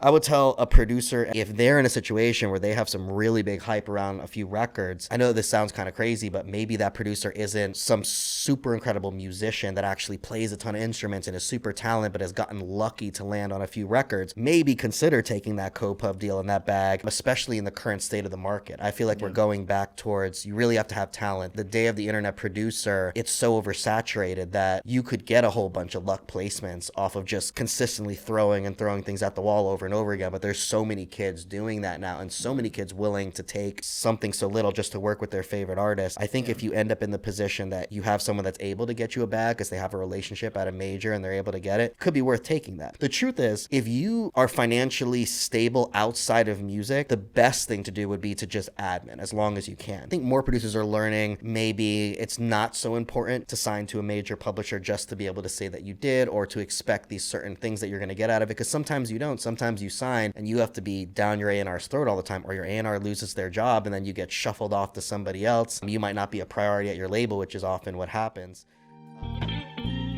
I would tell a producer, if they're in a situation where they have some really big hype around a few records, I know this sounds kind of crazy, but maybe that producer isn't some super incredible musician that actually plays a ton of instruments and is super talented, but has gotten lucky to land on a few records. Maybe consider taking that co-pub deal in that bag, especially in the current state of the market. I feel like we're going back towards, you really have to have talent. The day of the internet producer, it's so oversaturated that you could get a whole bunch of luck placements off of just consistently throwing things at the wall over and over again. But there's so many kids doing that now, and so many kids willing to take something so little just to work with their favorite artist. I think if you end up in the position that you have someone that's able to get you a bag because they have a relationship at a major and they're able to get it, could be worth taking that. The truth is, if you are financially stable outside of music, the best thing to do would be to just admin as long as you can. I think more producers are learning maybe it's not so important to sign to a major publisher just to be able to say that you did, or to expect these certain things that you're going to get out of it, because sometimes you don't. Sometimes you sign and you have to be down your A&R's throat all the time, or your A&R loses their job and then you get shuffled off to somebody else. You might not be a priority at your label, which is often what happens.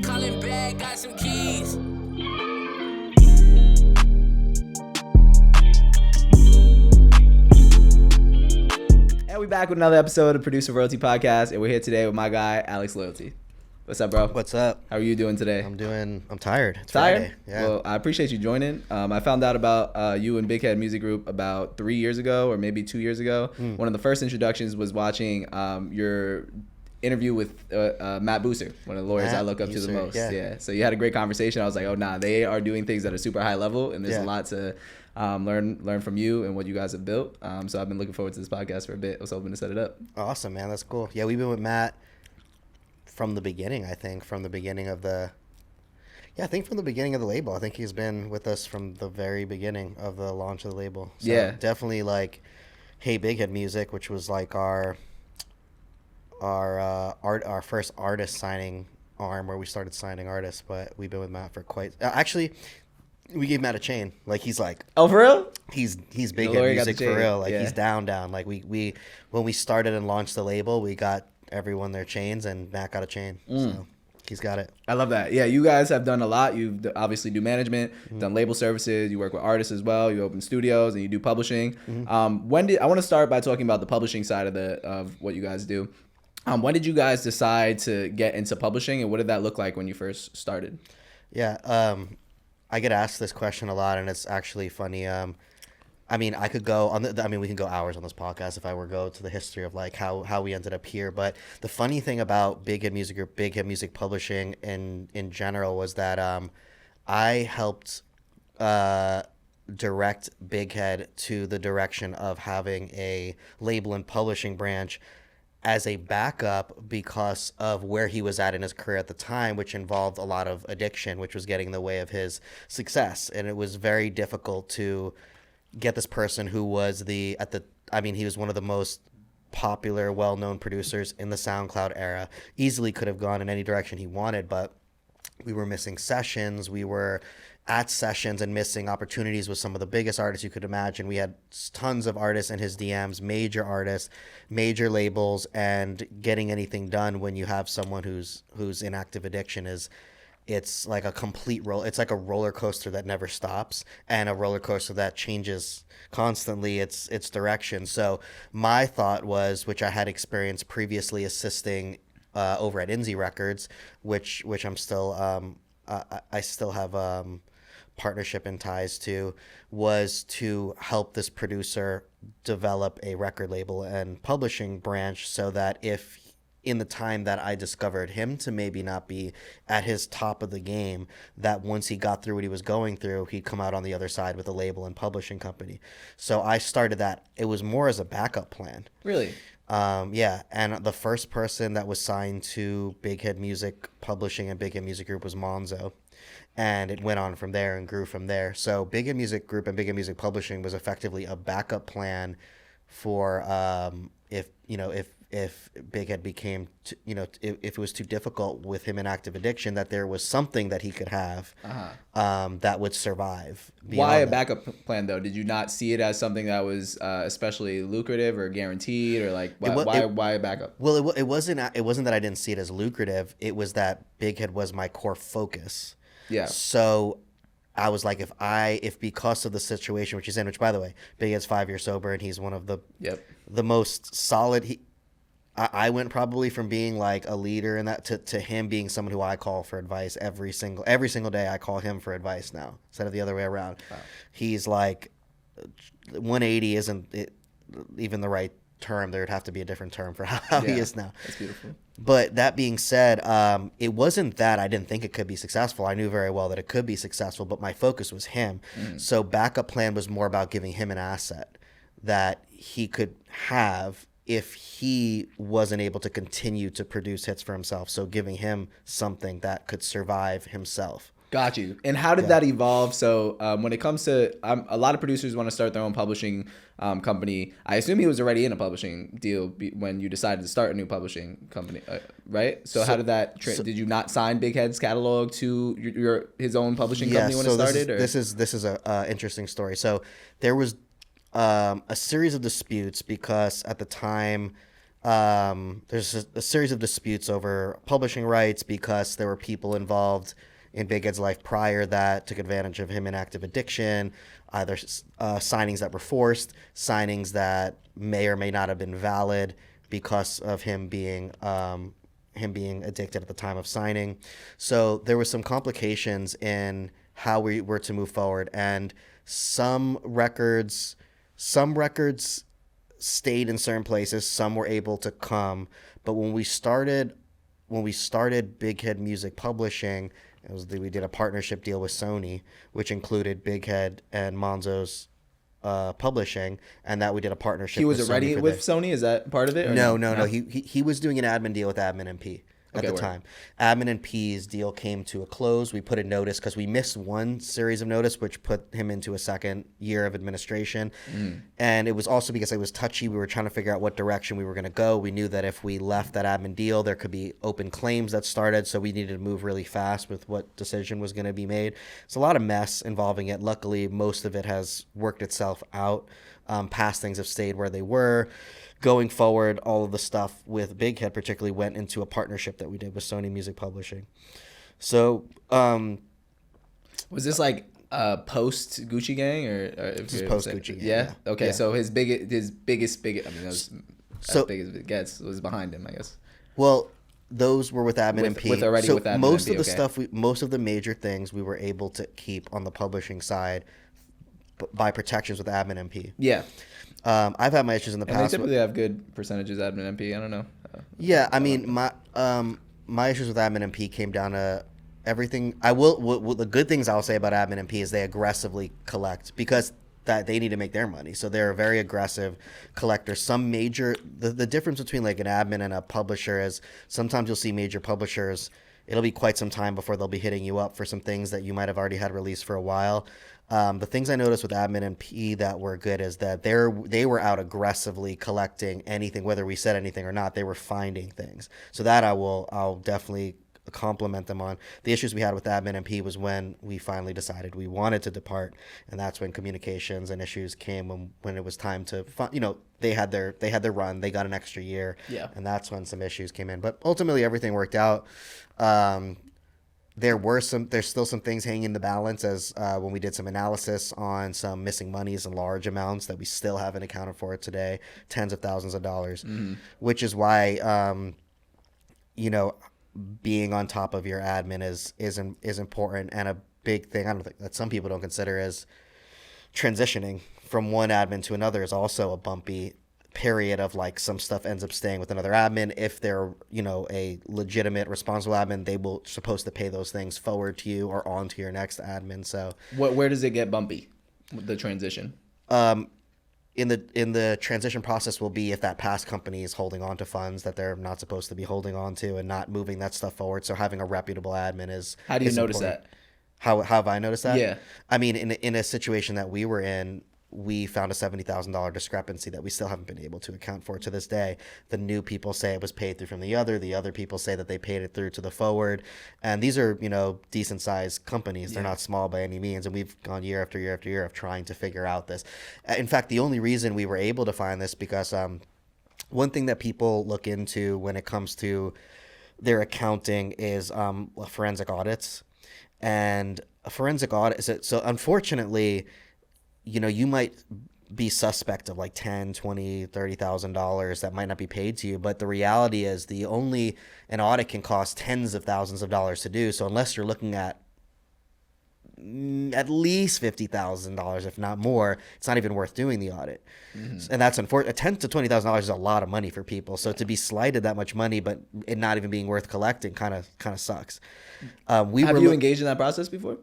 Calling back, got some keys. And we back with another episode of Producer Royalty Podcast, and we're here today with my guy, Alex Loyalty. What's up, bro? What's up? How are you doing today? I'm tired. It's tired? Friday. Yeah. Well, I appreciate you joining. I found out about you and Bighead Music Group about 3 years ago, or maybe 2 years ago. One of the first introductions was watching your interview with Matt Booster, one of the lawyers I look up to the most. Yeah. So you had a great conversation. I was like, oh, nah, they are doing things at a super high level, and there's a lot to learn from you and what you guys have built. So I've been looking forward to this podcast for a bit. I was hoping to set it up. Awesome, man. That's cool. Yeah, we've been with Matt from the beginning, I think. From the beginning of the label. I think he's been with us from the very beginning of the launch of the label. So definitely like Hey Bighead Music, which was like our first artist signing arm, where we started signing artists. But we've been with Matt for actually, we gave Matt a chain. Like, he's like, oh, for real? He's Bighead Music for real. Like, he's down. Like, we when we started and launched the label, we got everyone their chains, and Matt got a chain. So he's got it. I love that. Yeah, you guys have done a lot. You obviously do management, done label services. You work with artists as well. You open studios and you do publishing. I want to start by talking about the publishing side of what you guys do. When did you guys decide to get into publishing, and what did that look like when you first started? Yeah, I get asked this question a lot, and it's actually funny. I mean, we can go hours on this podcast if I were to go to the history of like how we ended up here. But the funny thing about Bighead Music Group, Bighead Music Publishing in general, was that I helped direct Bighead to the direction of having a label and publishing branch as a backup, because of where he was at in his career at the time, which involved a lot of addiction, which was getting in the way of his success. And it was very difficult to get this person who was he was one of the most popular, well-known producers in the SoundCloud era. Easily could have gone in any direction he wanted, but we were missing sessions. We were at sessions and missing opportunities with some of the biggest artists you could imagine. We had tons of artists in his DMs, major artists, major labels, and getting anything done when you have someone who's in active addiction it's like a complete it's like a roller coaster that never stops, and a roller coaster that changes constantly its direction. So my thought was, which I had experienced previously assisting over at Inzi Records, which I'm still I still have partnership and ties to, was to help this producer develop a record label and publishing branch, so that if in the time that I discovered him to maybe not be at his top of the game, that once he got through what he was going through, he'd come out on the other side with a label and publishing company. So I started that. It was more as a backup plan. Really? Yeah. And the first person that was signed to Bighead Music Publishing and Bighead Music Group was Monzo. And it went on from there and grew from there. So Bighead Music Group and Bighead Music Publishing was effectively a backup plan for if Bighead became, if it was too difficult with him in active addiction, that there was something that he could have that would survive. Why a backup plan, though? Did you not see it as something that was especially lucrative or guaranteed, or like why a backup? Well, it wasn't that I didn't see it as lucrative. It was that Bighead was my core focus. Yeah. So I was like, if because of the situation which he's in, which by the way, Bighead's 5 years sober and he's one of the most solid. I went probably from being like a leader in that to him being someone who I call for advice every single day. I call him for advice now instead of the other way around. Wow. He's like 180 isn't even the right term. There'd have to be a different term for how he is now. That's beautiful. But that being said, it wasn't that I didn't think it could be successful. I knew very well that it could be successful, but my focus was him. So backup plan was more about giving him an asset that he could have if he wasn't able to continue to produce hits for himself. So giving him something that could survive himself. Got you. And how did that evolve? So when it comes to a lot of producers want to start their own publishing company. I assume he was already in a publishing deal when you decided to start a new publishing company, right? So how did that? Did you not sign Bighead's catalog to his own publishing company when it started? This is a interesting story. So there was a series of disputes because at the time there's a series of disputes over publishing rights because there were people involved in Bighead's life prior that took advantage of him in active addiction, either signings that were forced, signings that may or may not have been valid because of him being addicted at the time of signing. So there was some complications in how we were to move forward, and some records stayed in certain places, some were able to come, but when we started Bighead Music Publishing, we did a partnership deal with Sony, which included Bighead and Monzo's publishing, and that we did a partnership. He was already with Sony. Is that part of it? Or no. He was doing an admin deal with Admin MP at the time. Admin MP's deal came to a close. We put a notice because we missed one series of notice, which put him into a second year of administration. And it was also because it was touchy. We were trying to figure out what direction we were going to go. We knew that if we left that admin deal, there could be open claims that started. So we needed to move really fast with what decision was going to be made. It's a lot of mess involving it. Luckily, most of it has worked itself out. Past things have stayed where they were. Going forward, all of the stuff with Bighead particularly went into a partnership that we did with Sony Music Publishing. So, was this like post Gucci Gang or this is post Gucci Gang? Yeah. Okay. Yeah. So his biggest. I mean, that was so as big as it gets was behind him, I guess. Well, those were with Admin MP. With Admin most MP, of the stuff, most of the major things, we were able to keep on the publishing side by protections with Admin MP. Yeah. I've had my issues in the past. They typically have good percentages Admin MP. I don't know. I mean, my issues with Admin MP came down to everything. The good things I'll say about Admin MP is they aggressively collect because that they need to make their money. So they're a very aggressive collector. The difference between like an admin and a publisher is sometimes you'll see major publishers, it'll be quite some time before they'll be hitting you up for some things that you might have already had released for a while. The things I noticed with Admin and P that were good is that they were out aggressively collecting anything, whether we said anything or not. They were finding things. So that I'll definitely compliment them on. The issues we had with Admin and P was when we finally decided we wanted to depart, and that's when communications and issues came when it was time to they had their run. They got an extra year, and that's when some issues came in. But ultimately, everything worked out. There's still some things hanging in the balance as when we did some analysis on some missing monies and large amounts that we still haven't accounted for today, tens of thousands of dollars, which is why, being on top of your admin is important, and a big thing I don't think that some people don't consider is transitioning from one admin to another is also a bumpy period of like some stuff ends up staying with another admin. If they're a legitimate responsible admin, they will supposed to pay those things forward to you or on to your next admin. So where does it get bumpy, the transition? In the transition process will be if that past company is holding on to funds that they're not supposed to be holding on to and not moving that stuff forward. So having a reputable admin is how do you notice important. that? How have I noticed that? Yeah, I mean, in a situation that we were in, we found a $70,000 discrepancy that we still haven't been able to account for to this day. The new people say it was paid through from the other people say that they paid it through to the forward. And these are, decent sized companies. They're not small by any means. And we've gone year after year after year of trying to figure out this. In fact, the only reason we were able to find this because one thing that people look into when it comes to their accounting is forensic audits. And A forensic audit. So unfortunately, you might be suspect of like 10, 20, $30,000 that might not be paid to you. But the reality is an audit can cost tens of thousands of dollars to do. So unless you're looking at least $50,000, if not more, it's not even worth doing the audit. And that's unfortunate. $10,000 to $20,000 is a lot of money for people. So to be slighted that much money, but it not even being worth collecting, kind of sucks. Have you engaged in that process before?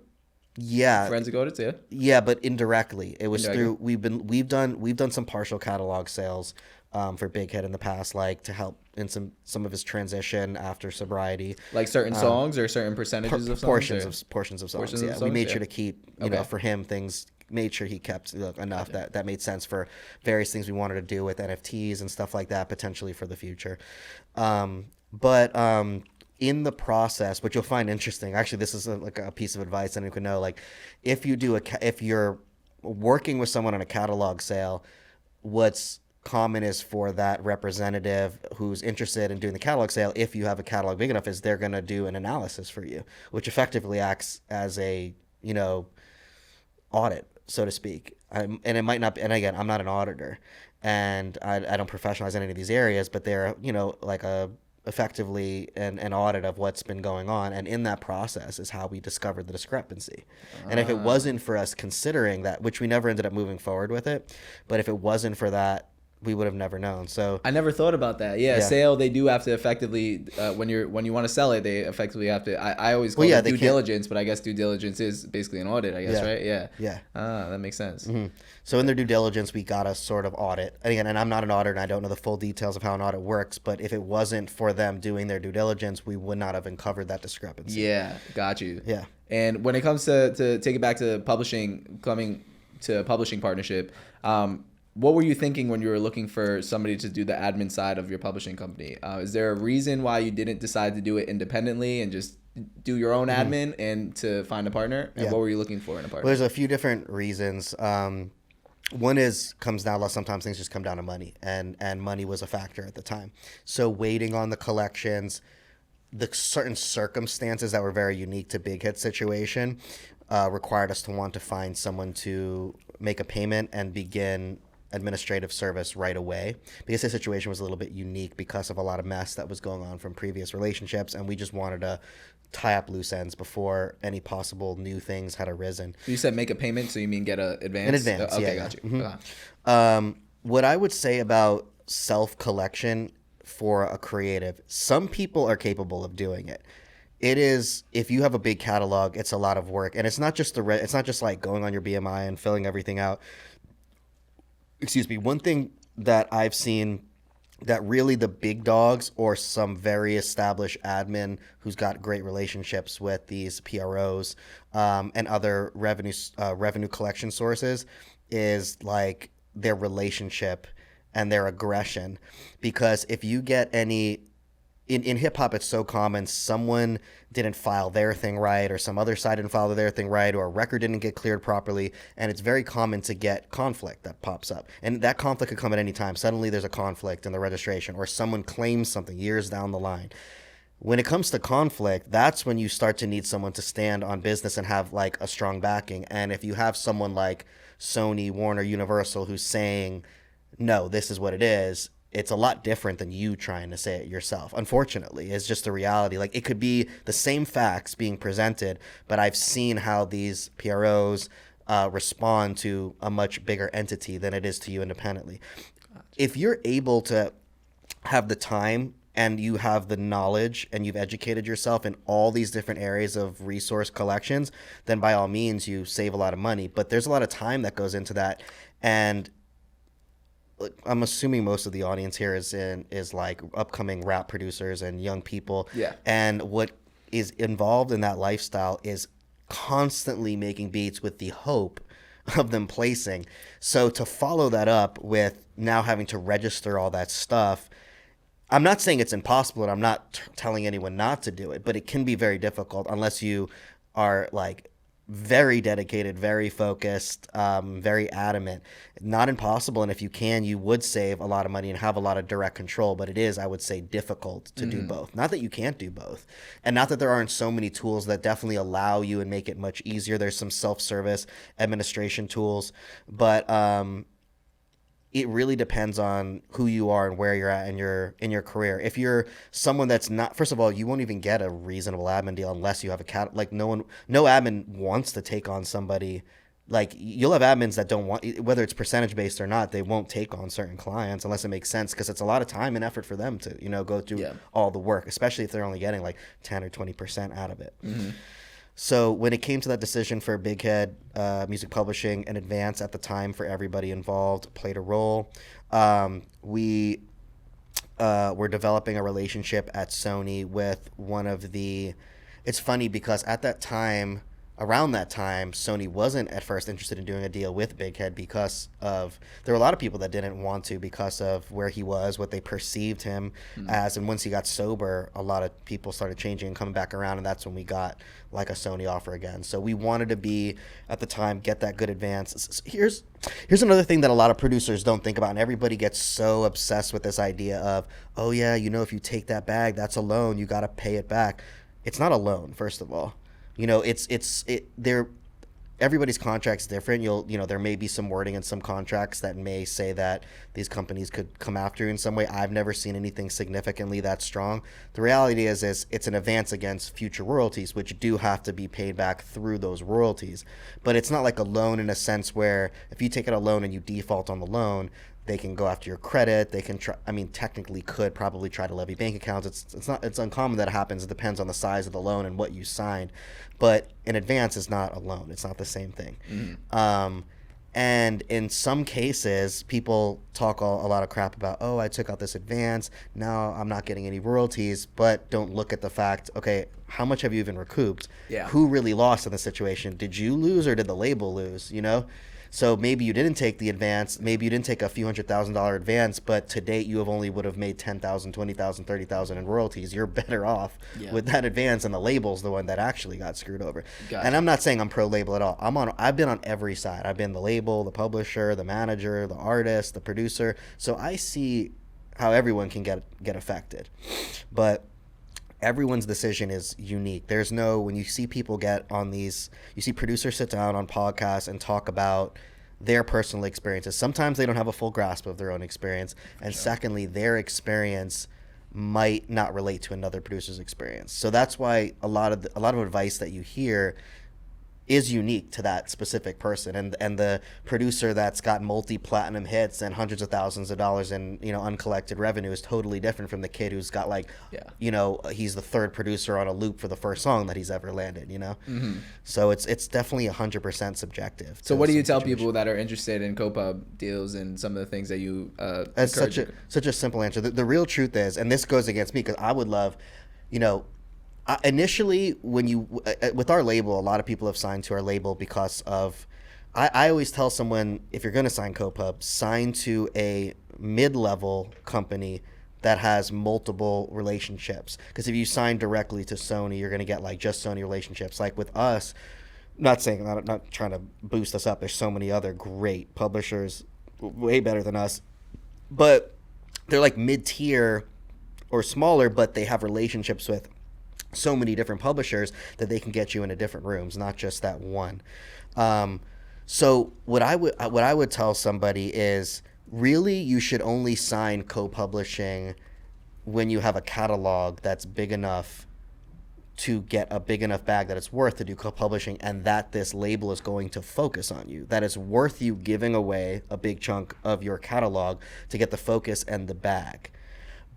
Yeah. Forensic audits, yeah. Yeah, but indirectly. It was through we've done some partial catalog sales for Bighead in the past, like to help in some of his transition after sobriety. Like certain songs or certain percentages of songs? Portions of songs. Portions of We songs, made yeah. sure to keep, for him, things made sure he kept enough that made sense for various things we wanted to do with NFTs and stuff like that, potentially for the future. But in the process, which you'll find interesting, actually, this is like a piece of advice anyone could know. Like, if you're working with someone on a catalog sale, what's common is for that representative who's interested in doing the catalog sale, if you have a catalog big enough, is they're going to do an analysis for you, which effectively acts as a audit, so to speak. And it might not be, and again, I'm not an auditor, and I don't professionalize in any of these areas, but they're like effectively an audit of what's been going on, and in that process is how we discovered the discrepancy. And if it wasn't for us considering that, which we never ended up moving forward with it, but if it wasn't for that, we would have never known. So I never thought about that. Yeah. Sale, they do have to effectively when you want to sell it, they effectively have to. I always call it due diligence, but I guess due diligence is basically an audit. I guess, right? Yeah. Yeah. That makes sense. Mm-hmm. So in their due diligence, we got a sort of audit. Again, and I'm not an auditor, and I don't know the full details of how an audit works. But if it wasn't for them doing their due diligence, we would not have uncovered that discrepancy. Yeah, got you. Yeah. And when it comes to take it back to coming to a publishing partnership, what were you thinking when you were looking for somebody to do the admin side of your publishing company? Is there a reason why you didn't decide to do it independently and just do your own admin and to find a partner? And what were you looking for in a partner? Well, there's a few different reasons. One comes down, sometimes things just come down to money, and money was a factor at the time. So waiting on the collections, the certain circumstances that were very unique to Bighead's situation required us to want to find someone to make a payment and begin administrative service right away, because the situation was a little bit unique because of a lot of mess that was going on from previous relationships, and we just wanted to tie up loose ends before any possible new things had arisen. You said make a payment, so you mean get an advance? An advance, okay, yeah. Got you. Mm-hmm. What I would say about self-collection for a creative, some people are capable of doing it. It is, if you have a big catalog, it's a lot of work, and it's not just it's not just like going on your BMI and filling everything out. Excuse me. One thing that I've seen that really the big dogs or some very established admin who's got great relationships with these PROs and other revenue collection sources is like their relationship and their aggression. Because if you get any in hip hop, it's so common. Someone didn't file their thing right, or some other side didn't file their thing right, or a record didn't get cleared properly, and it's very common to get conflict that pops up. And that conflict could come at any time. Suddenly, there's a conflict in the registration, or someone claims something years down the line. When it comes to conflict, that's when you start to need someone to stand on business and have like a strong backing. And if you have someone like Sony, Warner, Universal who's saying, "No, this is what it is," it's a lot different than you trying to say it yourself. Unfortunately, it's just the reality. Like, it could be the same facts being presented, but I've seen how these PROs respond to a much bigger entity than it is to you independently. If you're able to have the time and you have the knowledge and you've educated yourself in all these different areas of resource collections, then by all means you save a lot of money. But there's a lot of time that goes into that, and I'm assuming most of the audience here is like upcoming rap producers and young people. Yeah. And what is involved in that lifestyle is constantly making beats with the hope of them placing. So to follow that up with now having to register all that stuff, I'm not saying it's impossible, and I'm not telling anyone not to do it, but it can be very difficult unless you are like very dedicated, very focused, very adamant. Not impossible, and if you can, you would save a lot of money and have a lot of direct control. But it is, I would say, difficult to do both. Not that you can't do both, and not that there aren't so many tools that definitely allow you and make it much easier. There's some self-service administration tools, but it really depends on who you are and where you're at in your career. If you're someone that's not, first of all, you won't even get a reasonable admin deal unless you have like no admin wants to take on somebody. Like, you'll have admins that don't want, whether it's percentage based or not, they won't take on certain clients unless it makes sense, because it's a lot of time and effort for them to, go through all the work, especially if they're only getting like 10 or 20% out of it. So when it came to that decision for Bighead Music Publishing, and Advance at the time for everybody involved played a role. We were developing a relationship at Sony with one of the, it's funny because around that time, Sony wasn't at first interested in doing a deal with Bighead because of, there were a lot of people that didn't want to because of where he was, what they perceived him as. And once he got sober, a lot of people started changing and coming back around, and that's when we got like a Sony offer again. So we wanted to be, at the time, get that good advance. Here's another thing that a lot of producers don't think about, and everybody gets so obsessed with this idea of, oh yeah, if you take that bag, that's a loan, you got to pay it back. It's not a loan, first of all. Everybody's contract's different. There may be some wording in some contracts that may say that these companies could come after you in some way. I've never seen anything significantly that strong. The reality is it's an advance against future royalties, which do have to be paid back through those royalties. But it's not like a loan in a sense where if you take out a loan and you default on the loan, they can go after your credit. They can technically could probably try to levy bank accounts. It's uncommon that it happens. It depends on the size of the loan and what you signed. But an advance is not a loan. It's not the same thing. And in some cases, people talk a lot of crap about, oh, I took out this advance, now I'm not getting any royalties, but don't look at the fact, okay, how much have you even recouped? Yeah. Who really lost in the situation? Did you lose or did the label lose, So maybe you didn't take the advance, maybe you didn't take a few $100,000 advance, but to date you would have made $10,000, $20,000, $30,000 in royalties. You're better off with that advance, and the label's the one that actually got screwed over. Gotcha. And I'm not saying I'm pro label at all. I've been on every side. I've been the label, the publisher, the manager, the artist, the producer. So I see how everyone can get affected. But everyone's decision is unique. There's no, when you see people get on these, you see producers sit down on podcasts and talk about their personal experiences. Sometimes they don't have a full grasp of their own experience. And secondly, their experience might not relate to another producer's experience. So that's why a lot of advice that you hear is unique to that specific person, and the producer that's got multi-platinum hits and hundreds of thousands of dollars in uncollected revenue is totally different from the kid who's got he's the third producer on a loop for the first song that he's ever landed. So it's definitely 100% subjective. So what do you tell people that are interested in co-pub deals and some of the things that you That's such a simple answer. The real truth is, and this goes against me because I would love, initially, when with our label, a lot of people have signed to our label because of, I always tell someone, if you're going to sign co-pub, sign to a mid-level company that has multiple relationships. Because if you sign directly to Sony, you're going to get like just Sony relationships. Like with us, not trying to boost us up. There's so many other great publishers, way better than us, but they're like mid-tier or smaller, but they have relationships with so many different publishers that they can get you into different rooms, not just that one. So what I would tell somebody is, really, you should only sign co-publishing when you have a catalog that's big enough to get a big enough bag that it's worth to do co-publishing, and that this label is going to focus on you, that it's worth you giving away a big chunk of your catalog to get the focus and the bag.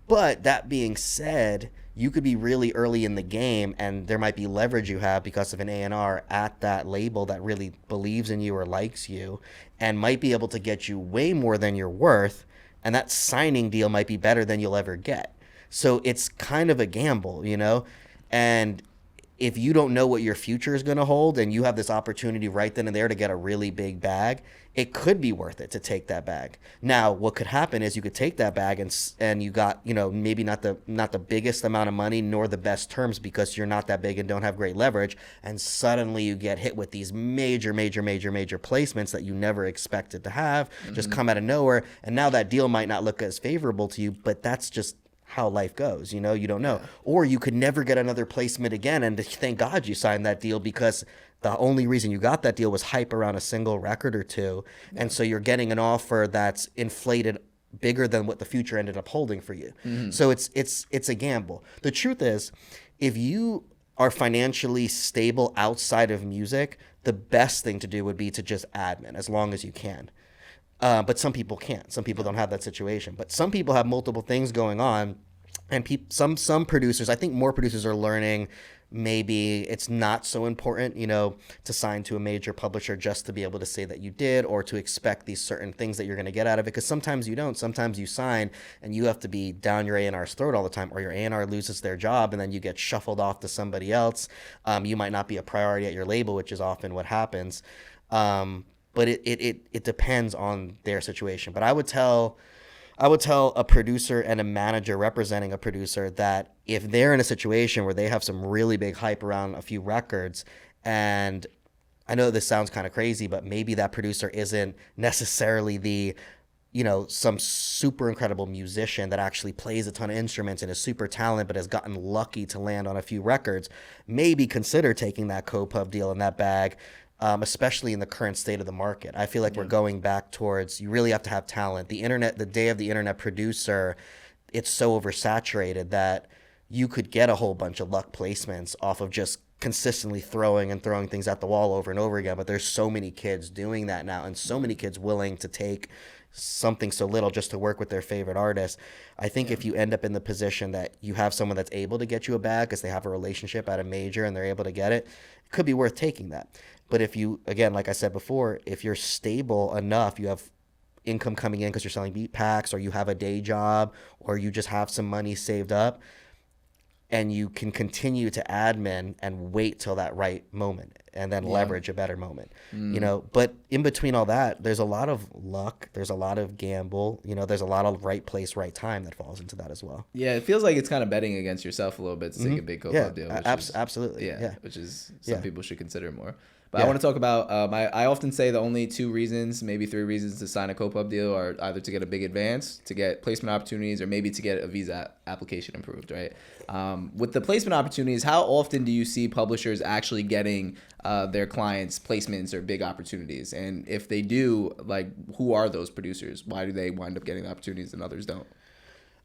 But that being said, you could be really early in the game, and there might be leverage you have because of an A&R at that label that really believes in you or likes you, and might be able to get you way more than you're worth, and that signing deal might be better than you'll ever get. So it's kind of a gamble, and if you don't know what your future is going to hold and you have this opportunity right then and there to get a really big bag, it could be worth it to take that bag. Now, what could happen is you could take that bag and you got, maybe not the biggest amount of money nor the best terms because you're not that big and don't have great leverage, and suddenly you get hit with these major placements that you never expected to have, just come out of nowhere, and now that deal might not look as favorable to you, but that's just how life goes, you don't know. Or you could never get another placement again, and thank God you signed that deal because the only reason you got that deal was hype around a single record or two, and so you're getting an offer that's inflated bigger than what the future ended up holding for you. So it's a gamble. The truth is, if you are financially stable outside of music, the best thing to do would be to just admin as long as you can. But some people can't. Some people don't have that situation. But some people have multiple things going on, and some producers, I think more producers are learning maybe it's not so important, to sign to a major publisher just to be able to say that you did, or to expect these certain things that you're going to get out of it, because sometimes you don't. Sometimes you sign and you have to be down your A&R's throat all the time, or your A&R loses their job and then you get shuffled off to somebody else. You might not be a priority at your label, which is often what happens. But it depends on their situation. But I would tell a producer and a manager representing a producer that if they're in a situation where they have some really big hype around a few records, and I know this sounds kind of crazy, but maybe that producer isn't necessarily the, some super incredible musician that actually plays a ton of instruments and is super talented but has gotten lucky to land on a few records, maybe consider taking that co-pub deal in that bag. Especially in the current state of the market. I feel like we're going back towards, you really have to have talent. The day of the internet producer, it's so oversaturated that you could get a whole bunch of luck placements off of just consistently throwing things at the wall over and over again. But there's so many kids doing that now, and so many kids willing to take something so little just to work with their favorite artist. I think if you end up in the position that you have someone that's able to get you a bag because they have a relationship at a major and they're able to get it, it could be worth taking that. But if you, again, like I said before, if you're stable enough, you have income coming in because you're selling beat packs, or you have a day job, or you just have some money saved up, and you can continue to admin and wait till that right moment and then leverage a better moment, but in between all that, there's a lot of luck, there's a lot of gamble, there's a lot of right place, right time that falls into that as well. Yeah, it feels like it's kind of betting against yourself a little bit to take a big co-pub deal. Absolutely. Which is some people should consider more. But I want to talk about, I often say the only 2 reasons, maybe 3 reasons to sign a co-pub deal are either to get a big advance, to get placement opportunities, or maybe to get a visa application approved, right? With the placement opportunities, how often do you see publishers actually getting their clients placements or big opportunities? And if they do, who are those producers? Why do they wind up getting the opportunities and others don't?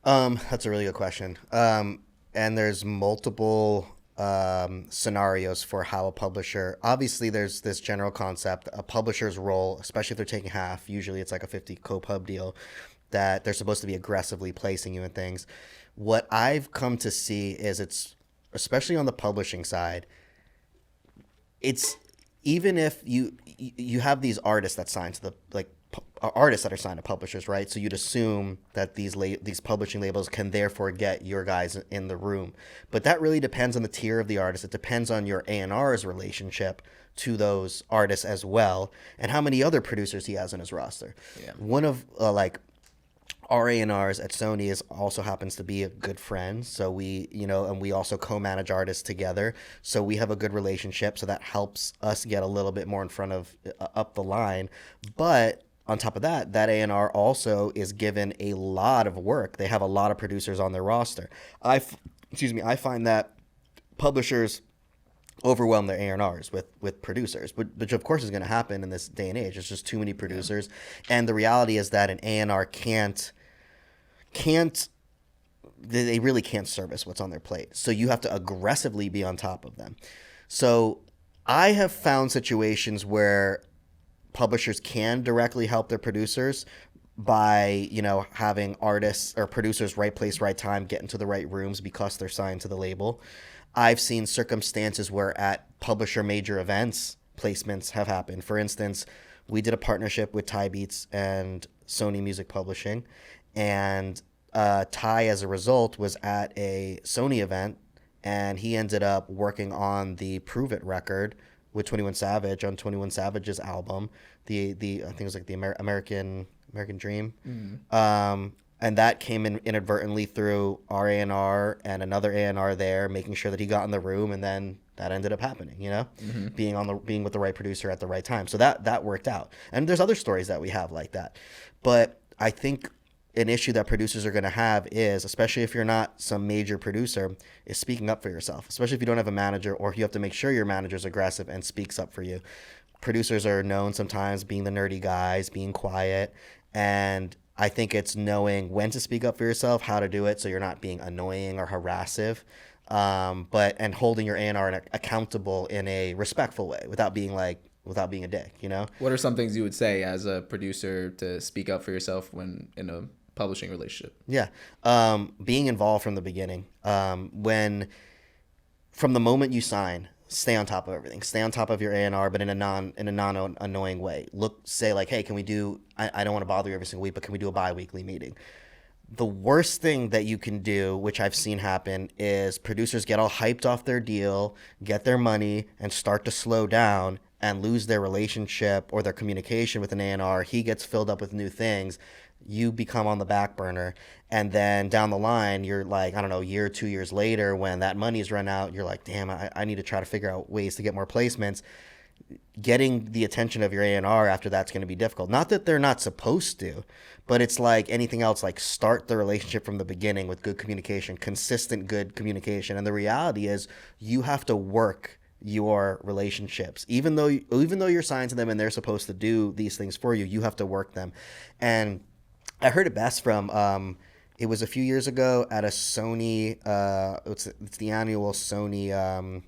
That's a really good question. And there's multiple scenarios for how a publisher, obviously there's this general concept, a publisher's role, especially if they're taking half, usually it's like a 50 co-pub deal, that they're supposed to be aggressively placing you in things. What I've come to see is it's, especially on the publishing side, it's, even if you have these artists that sign to the, artists that are signed to publishers, right? So you'd assume that these publishing labels can therefore get your guys in the room. But that really depends on the tier of the artist. It depends on your A&R's relationship to those artists as well, and how many other producers he has on his roster. Yeah. One of our A&Rs at Sony also happens to be a good friend. So we, and we also co-manage artists together. So we have a good relationship. So that helps us get a little bit more in front of up the line. But on top of that, that A&R also is given a lot of work. They have a lot of producers on their roster. I find that publishers overwhelm their A&Rs with producers, which of course is going to happen in this day and age. There's just too many producers. Yeah. And the reality is that an A&R can't they really can't service what's on their plate. So you have to aggressively be on top of them. So I have found situations where publishers can directly help their producers by, having artists or producers right place, right time, get into the right rooms because they're signed to the label. I've seen circumstances where at publisher major events, placements have happened. For instance, we did a partnership with Ty Beats and Sony Music Publishing, and Ty, as a result, was at a Sony event and he ended up working on the Prove It record with 21 Savage on 21 Savage's album, the I think it was like the American Dream. And that came in inadvertently through our A&R and another A&R there, making sure that he got in the room, and then that ended up happening, being with the right producer at the right time. So that worked out. And there's other stories that we have like that. But I think an issue that producers are going to have is, especially if you're not some major producer, is speaking up for yourself, especially if you don't have a manager, or if you have to make sure your manager's aggressive and speaks up for you. Producers are known sometimes being the nerdy guys, being quiet, and I think it's knowing when to speak up for yourself, how to do it so you're not being annoying or harassive, and holding your A&R accountable in a respectful way without being a dick, What are some things you would say as a producer to speak up for yourself when in a publishing relationship? Yeah. Being involved from the beginning. From the moment you sign, stay on top of everything. Stay on top of your A&R, but in a non annoying way. Say like, hey, can we do? I don't want to bother you every single week, but can we do a bi-weekly meeting? The worst thing that you can do, which I've seen happen, is producers get all hyped off their deal, get their money, and start to slow down and lose their relationship or their communication with an A&R. He gets filled up with new things. You become on the back burner. And then down the line, you're like, I don't know, a year or 2 years later, when that money's run out, you're like, damn, I need to try to figure out ways to get more placements. Getting the attention of your A&R after that's going to be difficult. Not that they're not supposed to, but it's like anything else, like start the relationship from the beginning with good communication, consistent good communication. And the reality is you have to work your relationships. Even though you're signed to them and they're supposed to do these things for you, you have to work them. And I heard it best from it was a few years ago at a Sony it's the annual Sony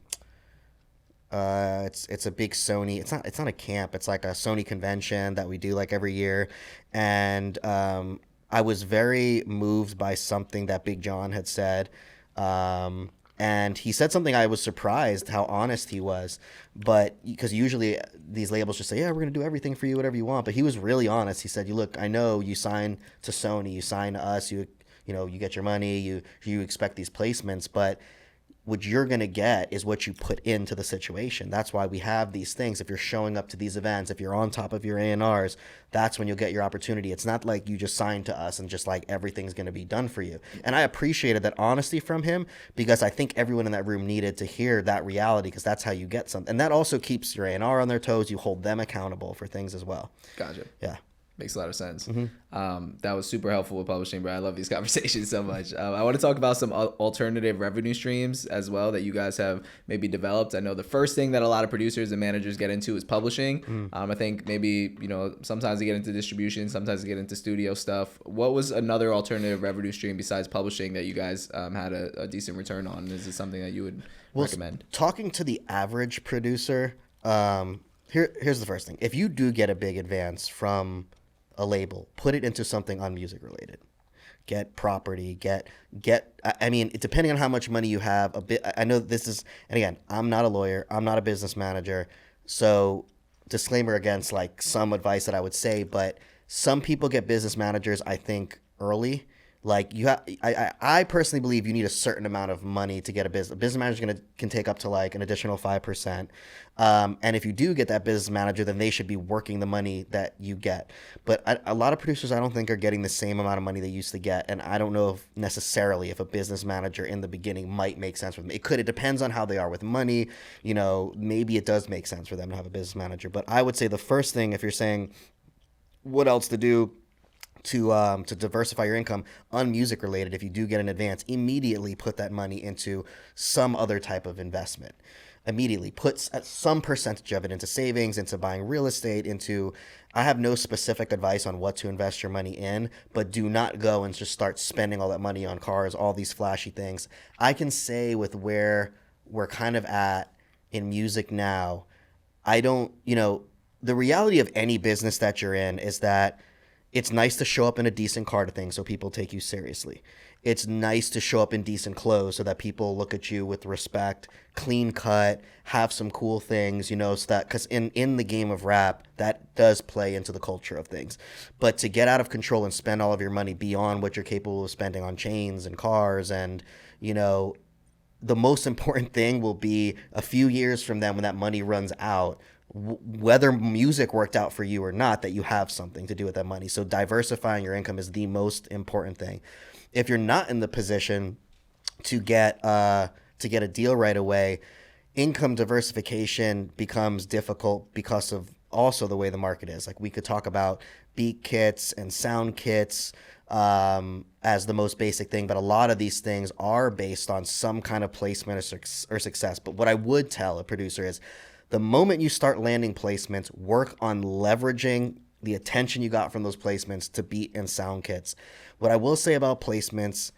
it's a big Sony. It's not a camp. It's like a Sony convention that we do like every year, and I was very moved by something that Big John had said, and he said something I was surprised how honest he was. But because usually these labels just say, yeah, we're gonna do everything for you, whatever you want. But he was really honest. He said, look, I know you sign to Sony, you sign to us, you get your money, you expect these placements, but what you're going to get is what you put into the situation. That's why we have these things. If you're showing up to these events, if you're on top of your A&Rs, that's when you'll get your opportunity. It's not like you just signed to us and just like everything's going to be done for you. And I appreciated that honesty from him, because I think everyone in that room needed to hear that reality, because that's how you get something. And that also keeps your A&R on their toes. You hold them accountable for things as well. Gotcha. Yeah. Makes a lot of sense. That was super helpful with publishing, bro. I love these conversations so much. I want to talk about some alternative revenue streams as well that you guys have maybe developed. I know the first thing that a lot of producers and managers get into is publishing. I think maybe, sometimes they get into distribution, sometimes they get into studio stuff. What was another alternative revenue stream besides publishing that you guys had a decent return on? Is it something that you would recommend? Talking to the average producer, here's the first thing. If you do get a big advance from a label, put it into something unmusic related. Get property, depending on how much money you have, a bit. I know this is, and again, I'm not a lawyer, I'm not a business manager, so disclaimer against like some advice that I would say, but some people get business managers, I think, early. Like I personally believe you need a certain amount of money to get a business. A business manager can take up to like an additional 5%. And if you do get that business manager, then they should be working the money that you get. But a lot of producers, I don't think, are getting the same amount of money they used to get. And I don't know if necessarily if a business manager in the beginning might make sense for them. It depends on how they are with money. Maybe it does make sense for them to have a business manager. But I would say the first thing, if you're saying what else to do to diversify your income, unmusic related, if you do get an advance, immediately put that money into some other type of investment. Immediately put some percentage of it into savings, into buying real estate, I have no specific advice on what to invest your money in, but do not go and just start spending all that money on cars, all these flashy things. I can say with where we're kind of at in music now, the reality of any business that you're in is that it's nice to show up in a decent car to things so people take you seriously. It's nice to show up in decent clothes so that people look at you with respect, clean cut, have some cool things, so that, because in the game of rap, that does play into the culture of things. But to get out of control and spend all of your money beyond what you're capable of spending on chains and cars and, the most important thing will be a few years from then when that money runs out, whether music worked out for you or not, that you have something to do with that money. So diversifying your income is the most important thing. If you're not in the position to get a deal right away, income diversification becomes difficult because of also the way the market is. Like, we could talk about beat kits and sound kits as the most basic thing, but a lot of these things are based on some kind of placement or success. But what I would tell a producer is, the moment you start landing placements, work on leveraging the attention you got from those placements to beat and sound kits. What I will say about placements,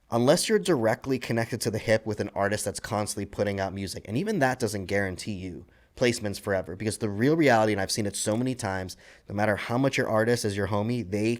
unless you're directly connected to the hip with an artist that's constantly putting out music, and even that doesn't guarantee you placements forever, because the real reality, and I've seen it so many times, no matter how much your artist is your homie, they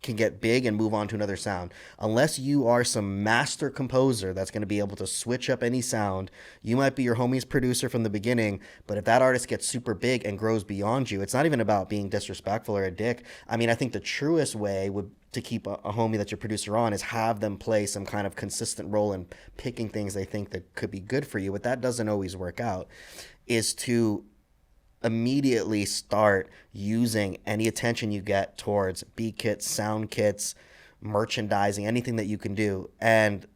can get big and move on to another sound. Unless you are some master composer that's going to be able to switch up any sound, you might be your homie's producer from the beginning, but if that artist gets super big and grows beyond you, it's not even about being disrespectful or a dick. I mean, I think the truest way would to keep a homie that's your producer on is have them play some kind of consistent role in picking things they think that could be good for you, but that doesn't always work out, is to immediately start using any attention you get towards beat kits, sound kits, merchandising, anything that you can do, and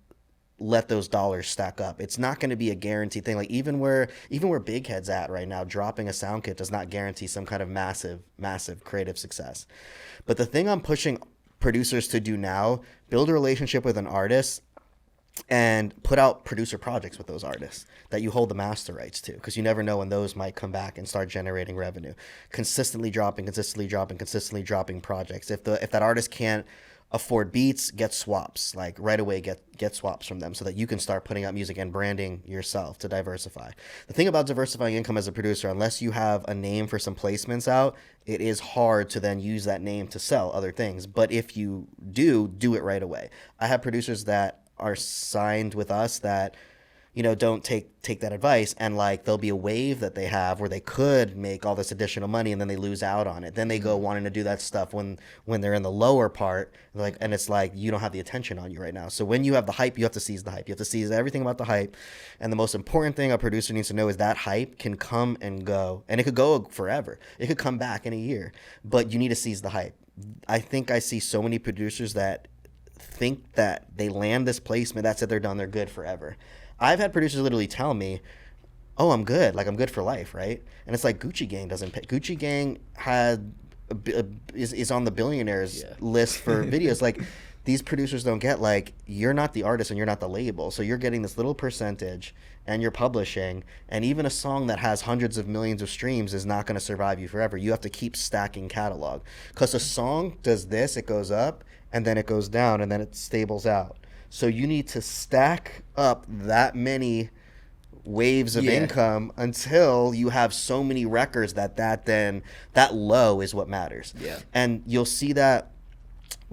let those dollars stack up. It's not going to be a guaranteed thing. Like, even where Bighead's at right now, dropping a sound kit does not guarantee some kind of massive creative success. But the thing I'm pushing producers to do now, build a relationship with an artist and put out producer projects with those artists that you hold the master rights to, because you never know when those might come back and start generating revenue. Consistently dropping projects. If that artist can't afford beats, get swaps. Like, right away, get swaps from them so that you can start putting out music and branding yourself to diversify. The thing about diversifying income as a producer, unless you have a name for some placements out, it is hard to then use that name to sell other things. But if you do it right away. I have producers that are signed with us that, don't take that advice, and like, there'll be a wave that they have where they could make all this additional money and then they lose out on it. Then they go wanting to do that stuff when they're in the lower part, like, and it's like, you don't have the attention on you right now. So when you have the hype, you have to seize the hype. You have to seize everything about the hype. And the most important thing a producer needs to know is that hype can come and go, and it could go forever. It could come back in a year, but you need to seize the hype. I think I see so many producers that think that they land this placement, that's it, they're done, they're good forever. I've had producers literally tell me, oh, I'm good, like, I'm good for life, right? And it's like, Gucci Gang doesn't pay. Gucci Gang is on the billionaires list for videos. Like, these producers don't get, like, you're not the artist and you're not the label, so you're getting this little percentage and you're publishing, and even a song that has hundreds of millions of streams is not going to survive you forever. You have to keep stacking catalog, because a song does this, it goes up and then it goes down and then it stables out. So you need to stack up that many waves of income until you have so many records that low is what matters. Yeah. And you'll see that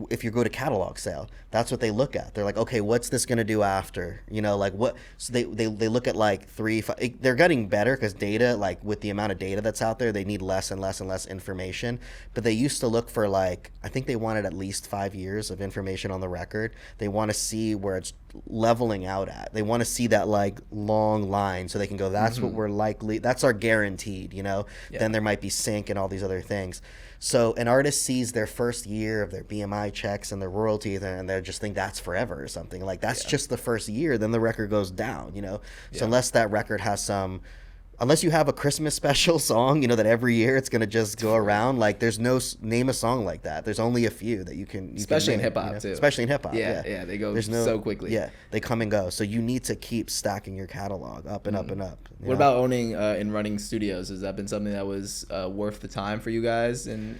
if you go to catalog sale, that's what they look at. They're like, okay, what's this going to do after? Like, what? So they look at like 3, 5. They're getting better because data, like, with the amount of data that's out there, they need less and less and less information. But they used to look for, like, I think they wanted at least 5 years of information on the record. They want to see where it's leveling out at. They want to see that, like, long line so they can go, that's what we're likely, that's our guaranteed, Then there might be sync and all these other things. So an artist sees their first year of their BMI checks and their royalties, and they just think that's forever or something. Like, that's just the first year, then the record goes down, So unless that record has unless you have a Christmas special song, that every year it's going to just go around, like, there's no name a song like that. There's only a few that you can especially in hip-hop, too. Especially in hip-hop, yeah. They go so quickly. Yeah, they come and go. So you need to keep stacking your catalog up and up and up. What about owning and running studios? Has that been something that was worth the time for you guys? And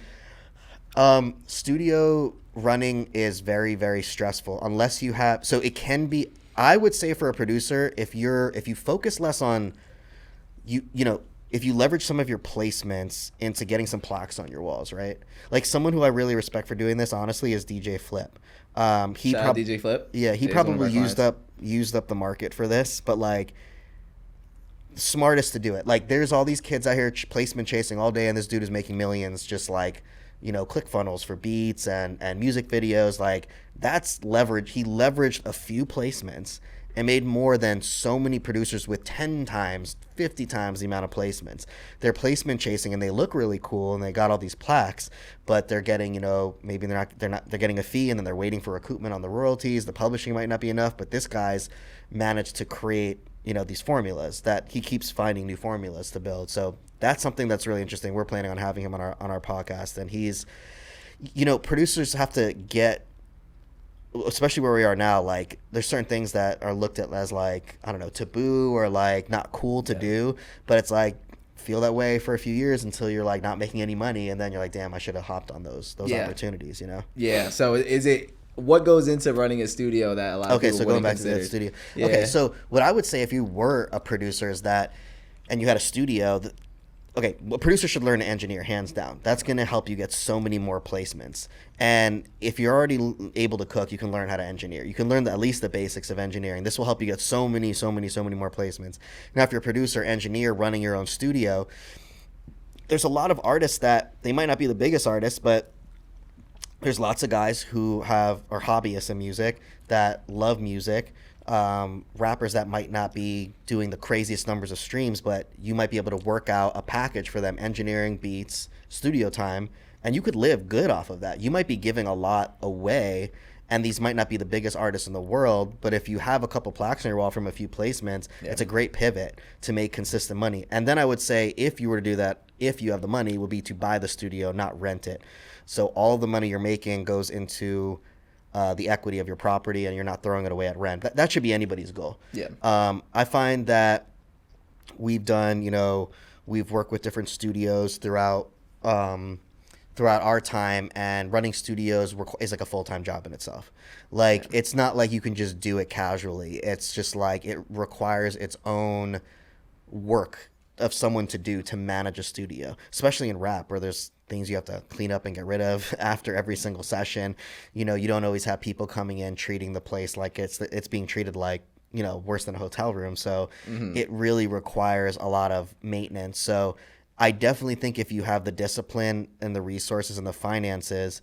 studio running is very, very stressful unless you have, so it can be, I would say, for a producer, if you focus less on if you leverage some of your placements into getting some plaques on your walls, right? Like, someone who I really respect for doing this, honestly, is DJ Flip. DJ Flip? Yeah, he probably used up the market for this, but, like, smartest to do it. Like, there's all these kids out here placement chasing all day, and this dude is making millions just, like, ClickFunnels for beats and music videos. Like, that's leverage. He leveraged a few placements and made more than so many producers with 10 times, 50 times the amount of placements. They're placement chasing, and they look really cool, and they got all these plaques, but they're getting, maybe they're getting a fee, and then they're waiting for recoupment on the royalties. The publishing might not be enough, but this guy's managed to create, these formulas that he keeps finding new formulas to build. So that's something that's really interesting. We're planning on having him on our podcast, and he's, producers have to get, especially where we are now, like there's certain things that are looked at as like, I don't know, taboo or like not cool to do, but it's like feel that way for a few years until you're like not making any money, and then you're like, damn, I should have hopped on those opportunities, Yeah. So is it, what goes into running a studio that a lot of people so going back consider? to the studio. Yeah. Okay, so what I would say if you were a producer is that, and you had a studio, a producer should learn to engineer, hands down. That's going to help you get so many more placements. And if you're already able to cook, you can learn how to engineer. You can learn at least the basics of engineering. This will help you get so many more placements. Now, if you're a producer, engineer, running your own studio, there's a lot of artists that they might not be the biggest artists, but there's lots of guys who are hobbyists in music that love music. Rappers that might not be doing the craziest numbers of streams, but you might be able to work out a package for them, engineering, beats, studio time, and you could live good off of that. You might be giving a lot away, and these might not be the biggest artists in the world, but if you have a couple plaques on your wall from a few placements, it's a great pivot to make consistent money. And then I would say, if you were to do that, if you have the money, would be to buy the studio, not rent it. So all the money you're making goes into the equity of your property, and you're not throwing it away at rent. That should be anybody's goal. Yeah. I find that we've done, we've worked with different studios throughout our time, and running studios is like a full-time job in itself. Like, it's not like you can just do it casually. It's just like it requires its own work of someone to do to manage a studio, especially in rap, where there's things you have to clean up and get rid of after every single session. You don't always have people coming in treating the place like it's being treated like, worse than a hotel room. So it really requires a lot of maintenance. So I definitely think if you have the discipline and the resources and the finances,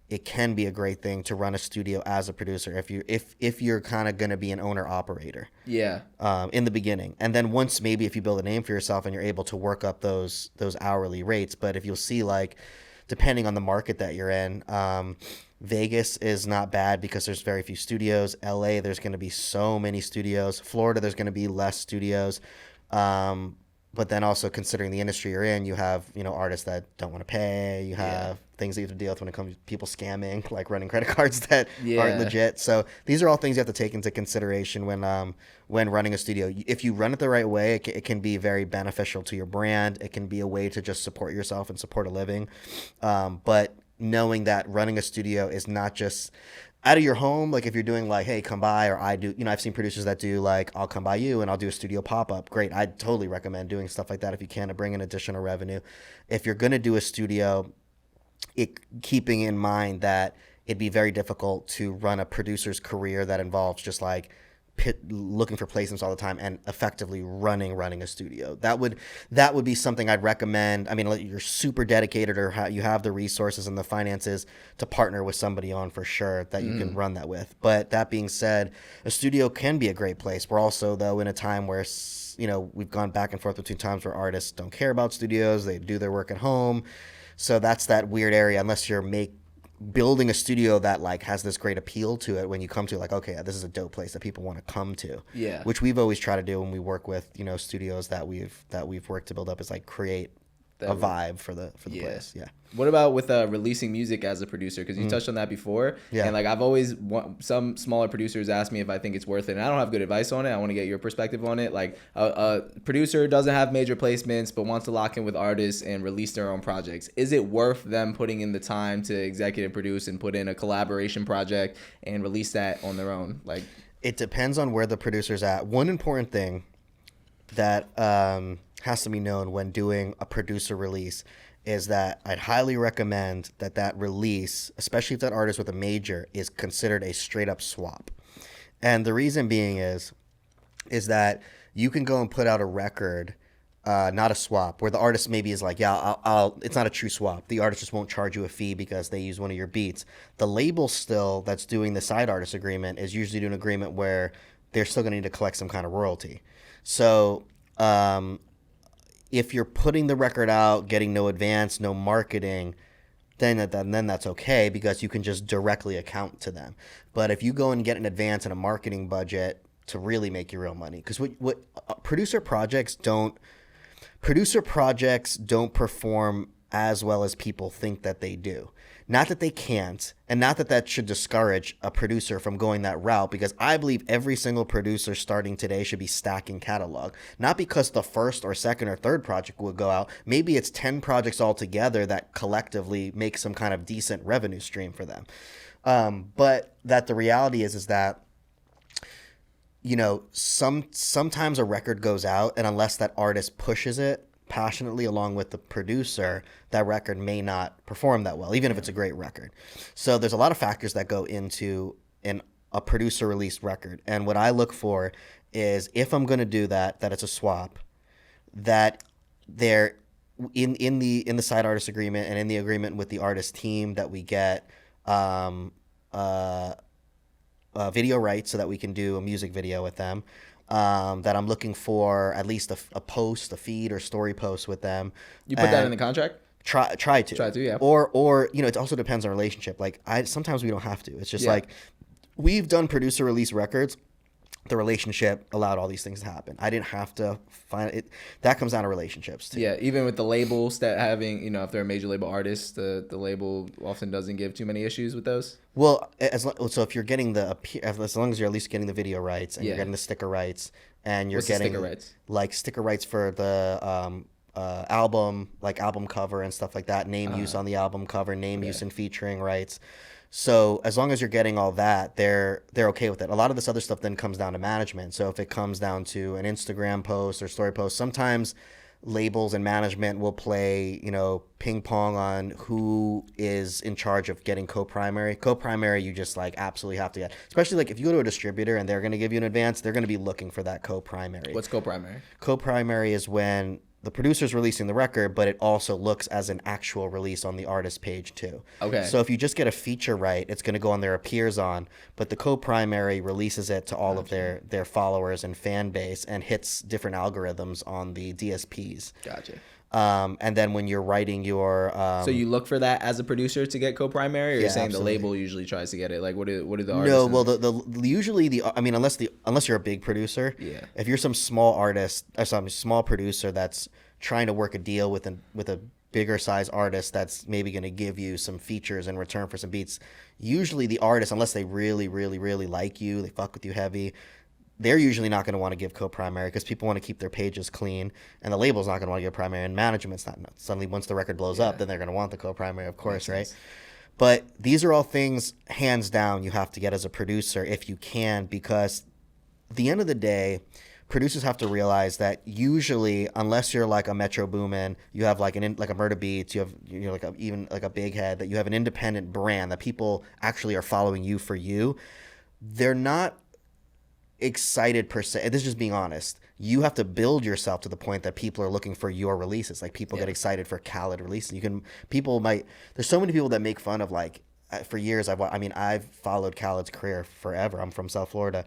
it can be a great thing to run a studio as a producer if you're kind of going to be an owner operator. Yeah. In the beginning, and then once maybe if you build a name for yourself and you're able to work up those hourly rates. But if you'll see, like, depending on the market that you're in, Vegas is not bad because there's very few studios. LA, there's going to be so many studios. Florida, there's going to be less studios. But then also considering the industry you're in, you have, artists that don't want to pay. You have things that you have to deal with when it comes to people scamming, like running credit cards that aren't legit. So these are all things you have to take into consideration when running a studio. If you run it the right way, it can be very beneficial to your brand. It can be a way to just support yourself and support a living. But knowing that running a studio is not just out of your home, like if you're doing like, hey, come by, or I do, I've seen producers that do like, I'll come by you and I'll do a studio pop-up. Great. I'd totally recommend doing stuff like that if you can to bring in additional revenue. If you're going to do a studio, keeping in mind that it'd be very difficult to run a producer's career that involves just like looking for placements all the time and effectively running a studio. That would be something I'd recommend. I mean, you're super dedicated or you have the resources and the finances to partner with somebody on for sure that you can run that with. But that being said, a studio can be a great place. We're also, though, in a time where, we've gone back and forth between times where artists don't care about studios. They do their work at home. So that's that weird area, unless you're building a studio that like has this great appeal to it when you come to like, okay, this is a dope place that people want to come to. Yeah. Which we've always tried to do when we work with, studios that we've worked to build up, is like create a vibe for the place. Yeah. What about with releasing music as a producer? Because you touched on that before. Yeah. And like I've always some smaller producers ask me if I think it's worth it, and I don't have good advice on it. I want to get your perspective on it. Like a producer doesn't have major placements but wants to lock in with artists and release their own projects. Is it worth them putting in the time to executive produce and put in a collaboration project and release that on their own? Like, it depends on where the producer's at. One important thing that has to be known when doing a producer release is that I'd highly recommend that release, especially if that artist with a major, is considered a straight up swap. And the reason being is that you can go and put out a record, not a swap, where the artist maybe is like, it's not a true swap. The artist just won't charge you a fee because they use one of your beats. The label still that's doing the side artist agreement is usually doing an agreement where they're still going to need to collect some kind of royalty. So if you're putting the record out, getting no advance, no marketing, then that's okay because you can just directly account to them. But if you go and get an advance and a marketing budget to really make your real money, because what producer projects don't perform as well as people think that they do. Not that they can't, and not that that should discourage a producer from going that route, because I believe every single producer starting today should be stacking catalog. Not because the first or second or third project will go out. Maybe it's 10 projects all together that collectively make some kind of decent revenue stream for them. But that the reality is that, you know, sometimes a record goes out, and unless that artist pushes it passionately along with the producer, that record may not perform that well, even if it's a great record. So there's a lot of factors that go into a producer released record. And what I look for is, if I'm going to do that it's a swap, that they're in the side artist agreement and in the agreement with the artist team that we get video rights so that we can do a music video with them. That I'm looking for at least a post, a feed or story post with them. You put that in the contract? Try to. Yeah. Or you know, it also depends on relationship. Like sometimes we don't have to. It's just like, we've done producer release records. The relationship allowed all these things to happen. I didn't have to find it. That comes down to relationships too. Yeah, even with the labels that having, you know, if they're a major label artist, the label often doesn't give too many issues with those. Well, so if you're getting as long as you're at least getting the video rights and you're getting the sticker rights and you're getting sticker rights? Like sticker rights for the album, like album cover and stuff like that, name use on the album cover, name use and featuring rights. So as long as you're getting all that, they're okay with it. A lot of this other stuff then comes down to management. So if it comes down to an Instagram post or story post, sometimes labels and management will play, you know, ping pong on who is in charge of getting co-primary. Co-primary, you just like absolutely have to get, especially like if you go to a distributor and they're going to give you an advance, they're going to be looking for that co-primary. What's co-primary? Co-primary is when the producer's releasing the record, but it also looks as an actual release on the artist page too. Okay. So if you just get a feature right, it's going to go on their appears on, but the co-primary releases it to all of their followers and fan base and hits different algorithms on the DSPs. Gotcha. And then when you're writing your so you look for that as a producer to get co-primary, or you're saying absolutely. the label usually tries to get it? Like what do the artists? No, well, usually I mean, unless you're a big producer, if you're some small artist or some small producer that's trying to work a deal with a bigger size artist that's maybe going to give you some features in return for some beats, usually the artist, unless they really, really, really like you, they fuck with you heavy, they're usually not going to want to give co-primary because people want to keep their pages clean, and the label's not going to want to give primary, and management's not. Suddenly, once the record blows up, then they're going to want the co-primary, of course, right? But these are all things, hands down, you have to get as a producer if you can, because at the end of the day, producers have to realize that usually, unless you're like a Metro Boomin, you have like like a Murda Beats, you have even like a Bighead, that you have an independent brand that people actually are following you for you. They're not excited per se. This is just being honest. You have to build yourself to the point that people are looking for your releases. Like people get excited for Khaled releases. There's so many people that make fun of, like, for years I've followed Khaled's career forever. I'm from South Florida.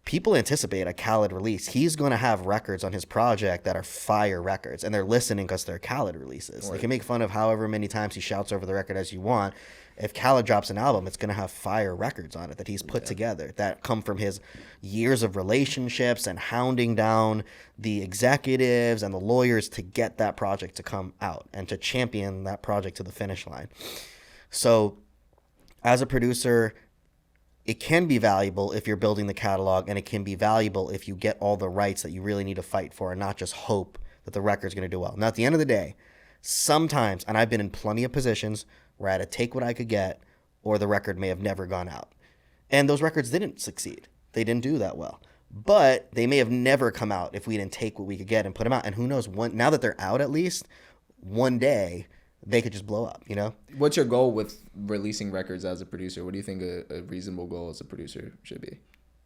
People anticipate a Khaled release. He's going to have records on his project that are fire records, and they're listening because they're Khaled releases. Right. They can make fun of however many times he shouts over the record as you want. If Khaled drops an album, it's going to have fire records on it that he's put together that come from his years of relationships and hounding down the executives and the lawyers to get that project to come out and to champion that project to the finish line. So as a producer, it can be valuable if you're building the catalog, and it can be valuable if you get all the rights that you really need to fight for and not just hope that the record's going to do well. Now, at the end of the day, sometimes, and I've been in plenty of positions where I had to take what I could get, or the record may have never gone out. And those records didn't succeed. They didn't do that well. But they may have never come out if we didn't take what we could get and put them out. And who knows, now that they're out, at least, one day they could just blow up, you know? What's your goal with releasing records as a producer? What do you think a reasonable goal as a producer should be?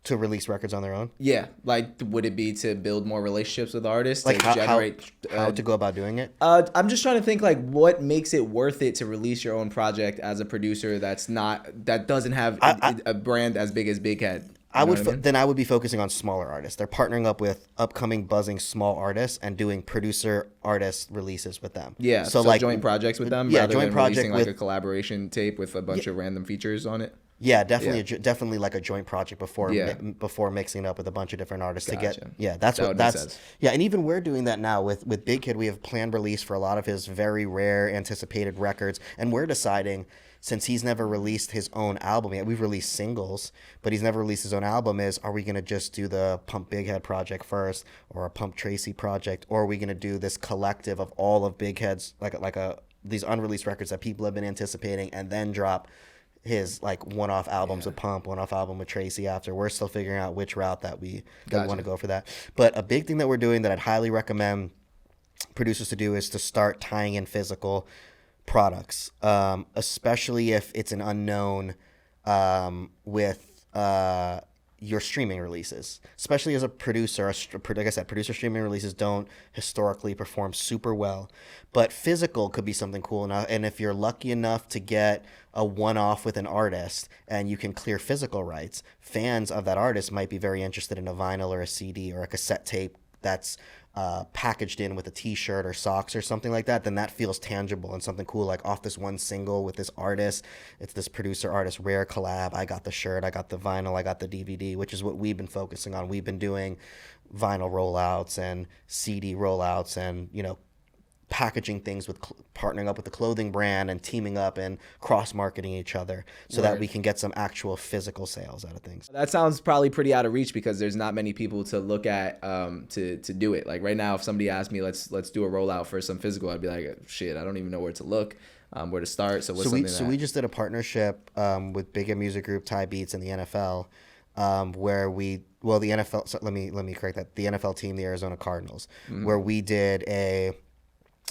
To release records on their own? Yeah. Like, would it be to build more relationships with artists? Like, to generate, how to go about doing it? I'm just trying to think, like, what makes it worth it to release your own project as a producer that doesn't have a brand as big as Bighead? I You know would what I mean? then I would be focusing on smaller artists. They're partnering up with upcoming buzzing small artists and doing producer artist releases with them. Yeah, so like joint projects with them yeah, rather joint than project releasing like with a collaboration tape with a bunch of random features on it. yeah, definitely Yeah. definitely like a joint project before Yeah. before mixing it up with a bunch of different artists to Gotcha. get yeah, that's That what would make that's sense. yeah, and even we're doing that now with Bighead. We have planned release for a lot of his very rare anticipated records, and we're deciding, since he's never released his own album yet, we've released singles, but he's never released his own album, are we going to just do the Pump Bighead project first, or a Pump Tracy project, or are we going to do this collective of all of Bighead's, these unreleased records that people have been anticipating, and then drop his like one-off albums with Pump, one-off album with Tracy after? We're still figuring out which route that we want to go for that. But a big thing that we're doing that I'd highly recommend producers to do is to start tying in physical products, especially if it's an unknown with your streaming releases. Especially as a producer, like I said, producer streaming releases don't historically perform super well, but physical could be something cool enough. And if you're lucky enough to get a one-off with an artist and you can clear physical rights, fans of that artist might be very interested in a vinyl or a CD or a cassette tape that's packaged in with a t-shirt or socks or something like that. Then that feels tangible and something cool, like off this one single with this artist. It's this producer artist rare collab. I got the shirt, I got the vinyl, I got the DVD, which is what we've been focusing on. We've been doing vinyl rollouts and CD rollouts, and packaging things with partnering up with the clothing brand and teaming up and cross marketing each other so that we can get some actual physical sales out of things. That sounds probably pretty out of reach because there's not many people to look at to do it. Like right now, if somebody asked me, let's do a rollout for some physical, I'd be like, shit, I don't even know where to look, where to start. So we just did a partnership with Bighead Music Group, Ty Beats, and the NFL, where the NFL. So let me correct that. The NFL team, the Arizona Cardinals, where we did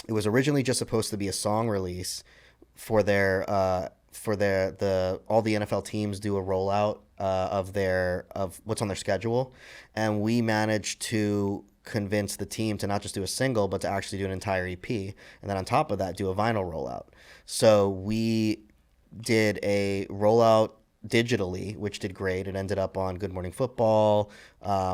It was originally just supposed to be a song release for their all the NFL teams do a rollout of what's on their schedule, and we managed to convince the team to not just do a single but to actually do an entire EP, and then on top of that do a vinyl rollout. So we did a rollout digitally, which did great. It ended up on Good Morning Football,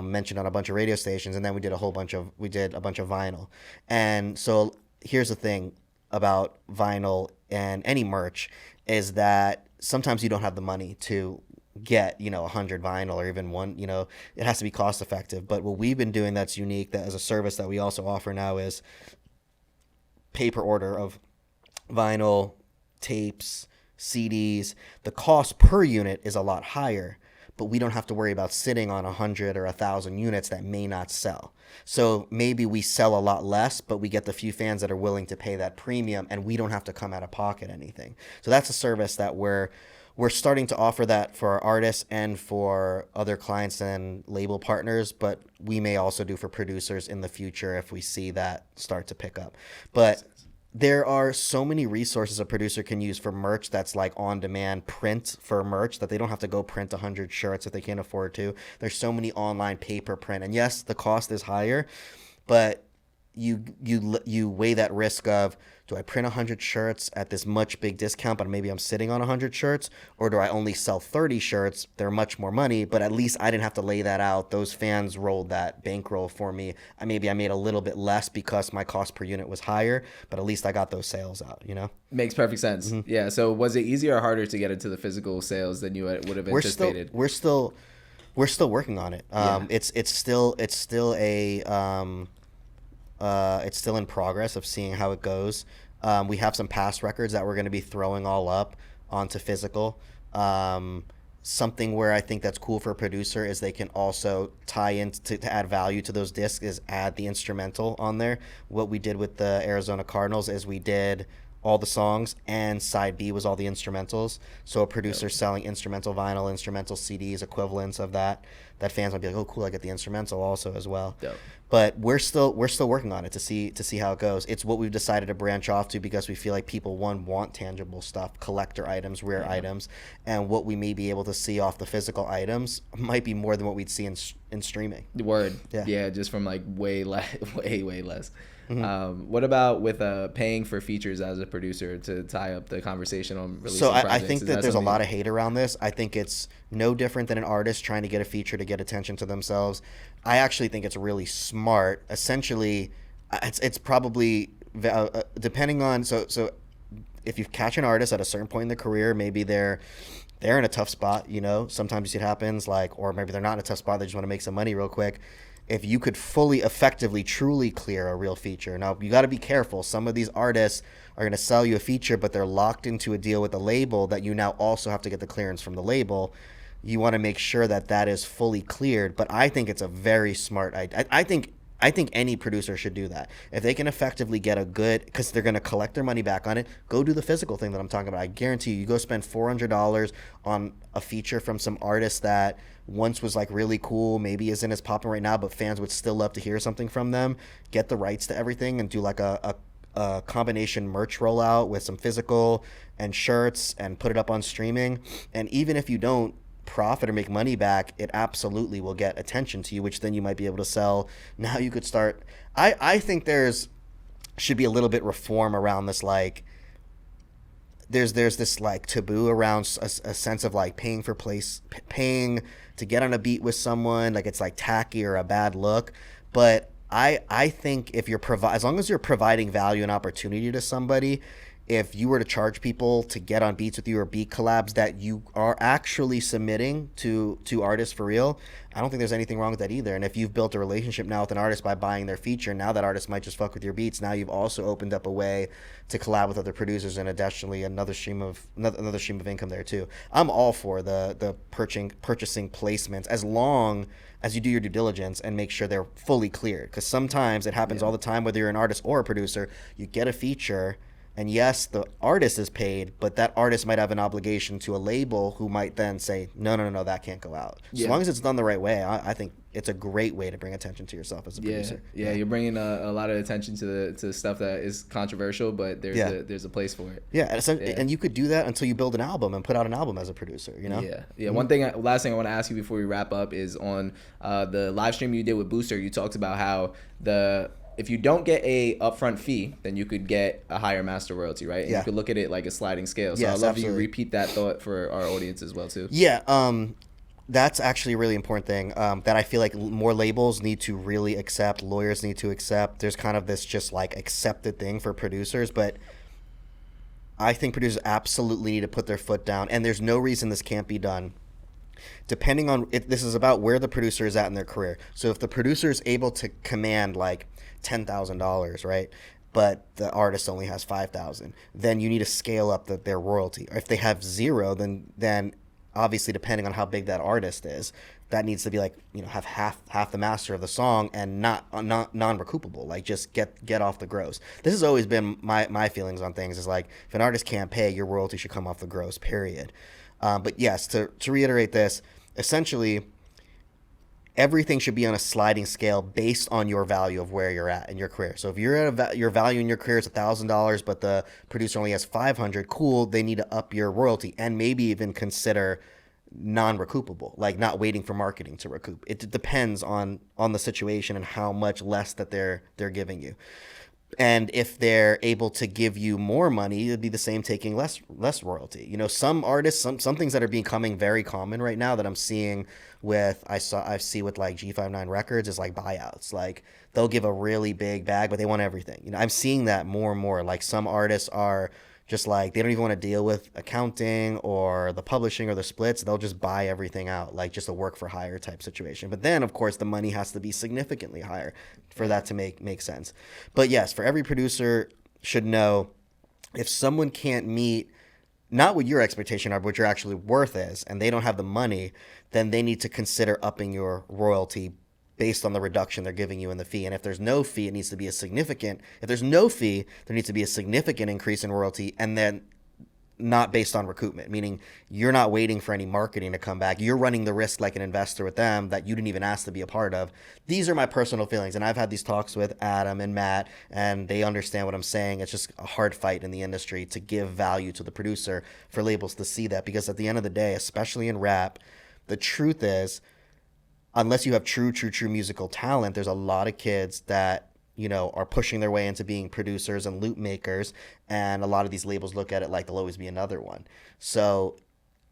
mentioned on a bunch of radio stations, and then we did a bunch of vinyl. And so here's the thing about vinyl and any merch is that sometimes you don't have the money to get 100 vinyl or even one. It has to be cost effective. But what we've been doing that's unique, that as a service that we also offer now, is pay per order of vinyl, tapes, CDs. The cost per unit is a lot higher, but we don't have to worry about sitting on 100 or 1,000 units that may not sell. So maybe we sell a lot less, but we get the few fans that are willing to pay that premium, and we don't have to come out of pocket anything. So that's a service that we're starting to offer that for our artists and for other clients and label partners, but we may also do for producers in the future if we see that start to pick up. But there are so many resources a producer can use for merch that's like on-demand print for merch, that they don't have to go print 100 shirts if they can't afford to. There's so many online paper print. And yes, the cost is higher, but you weigh that risk of, do I print 100 shirts at this much big discount, but maybe I'm sitting on 100 shirts? Or do I only sell 30 shirts? They're much more money, but at least I didn't have to lay that out. Those fans rolled that bankroll for me. I made a little bit less because my cost per unit was higher, but at least I got those sales out, Makes perfect sense. Mm-hmm. Yeah. So was it easier or harder to get into the physical sales than you would have anticipated? We're still working on it. It's still in progress of seeing how it goes. We have some past records that we're going to be throwing all up onto physical. Something where I think that's cool for a producer is they can also tie in to add value to those discs, is add the instrumental on there. What we did with the Arizona Cardinals is we did all the songs, and side B was all the instrumentals. So a producer selling instrumental vinyl, instrumental CDs, equivalents of that fans might be like, oh cool, I get the instrumental also as well. Dope. But we're still working on it to see how it goes. It's what we've decided to branch off to because we feel like people want tangible stuff, collector items, rare items, and what we may be able to see off the physical items might be more than what we'd see in streaming. Word. Yeah, just from like way less. What about with paying for features as a producer to tie up the conversation on releasing So projects? I think Is that there's a something- lot of hate around this. I think it's no different than an artist trying to get a feature to get attention to themselves. I actually think it's really smart. Essentially, it's probably depending on so if you catch an artist at a certain point in their career, maybe they're in a tough spot. Sometimes it happens, or maybe they're not in a tough spot. They just want to make some money real quick. If you could fully, effectively, truly clear a real feature. Now, you got to be careful. Some of these artists are going to sell you a feature, but they're locked into a deal with the label that you now also have to get the clearance from the label. You want to make sure that that is fully cleared. But I think it's a very smart idea. I think any producer should do that. If they can effectively get a good, because they're going to collect their money back on it, go do the physical thing that I'm talking about. I guarantee you go spend $400 on a feature from some artist that once was really cool, maybe isn't as popular right now, but fans would still love to hear something from them. Get the rights to everything and do a combination merch rollout with some physical and shirts and put it up on streaming. And even if you don't profit or make money back, it absolutely will get attention to you, which then you might be able to sell. Now you could start. I think should be a little bit reform around this. There's this taboo around a sense of paying to get on a beat with someone, it's tacky or a bad look. But I think if as long as you're providing value and opportunity to somebody, if you were to charge people to get on beats with you or beat collabs that you are actually submitting to artists for real, I don't think there's anything wrong with that either. And if you've built a relationship now with an artist by buying their feature, now that artist might just fuck with your beats. Now you've also opened up a way to collab with other producers and additionally another stream of income there too. I'm all for the purchasing placements as long as you do your due diligence and make sure they're fully cleared. Because sometimes it happens all the time, whether you're an artist or a producer, you get a feature. And yes, the artist is paid, but that artist might have an obligation to a label who might then say, no, that can't go out. So as long as it's done the right way, I think it's a great way to bring attention to yourself as a producer. Yeah, you're bringing a lot of attention to stuff that is controversial, but there's a place for it. Yeah, and you could do that until you build an album and put out an album as a producer, Yeah. Last thing I want to ask you before we wrap up is on the live stream you did with Booster, you talked about how if you don't get a upfront fee, then you could get a higher master royalty, right? And you could look at it like a sliding scale. So Yes, I'd love absolutely. you to repeat that thought for our audience as well, too. Yeah, that's actually a really important thing that I feel like more labels need to really accept, lawyers need to accept. There's kind of this just accepted thing for producers, but I think producers absolutely need to put their foot down, and there's no reason this can't be done. Depending on this is about where the producer is at in their career. So if the producer is able to command $10,000, right, but the artist only has $5,000, then you need to scale up their royalty. Or if they have zero, then obviously depending on how big that artist is, that needs to be have half the master of the song and not non-recoupable. Just get off the gross. This has always been my feelings on things is if an artist can't pay, your royalty should come off the gross, period. But yes, to reiterate this, essentially everything should be on a sliding scale based on your value of where you're at in your career. So if you're at your value in your career is $1,000, but the producer only has $500, cool. They need to up your royalty and maybe even consider non-recoupable, not waiting for marketing to recoup. It depends on the situation and how much less that they're giving you. And if they're able to give you more money, it'd be the same taking less royalty. Some artists, some things that are becoming very common right now that I'm seeing I see with G59 Records is buyouts. They'll give a really big bag, but they want everything. I'm seeing that more and more. Some artists are just they don't even want to deal with accounting or the publishing or the splits. They'll just buy everything out, just a work for hire type situation. But then, of course, the money has to be significantly higher for that to make sense. But yes, for every producer should know if someone can't meet not what your expectation are, but what your actually worth is, and they don't have the money, then they need to consider upping your royalty based on the reduction they're giving you in the fee. And if there's no fee, it needs to be if there's no fee, there needs to be a significant increase in royalty, and then not based on recoupment, meaning you're not waiting for any marketing to come back. You're running the risk like an investor with them that you didn't even ask to be a part of. These are my personal feelings, and I've had these talks with Adam and Matt, and they understand what I'm saying. It's just a hard fight in the industry to give value to the producer for labels to see that, because at the end of the day, especially in rap, the truth is, unless you have true musical talent, there's a lot of kids that are pushing their way into being producers and loop makers, and a lot of these labels look at it like there'll always be another one. So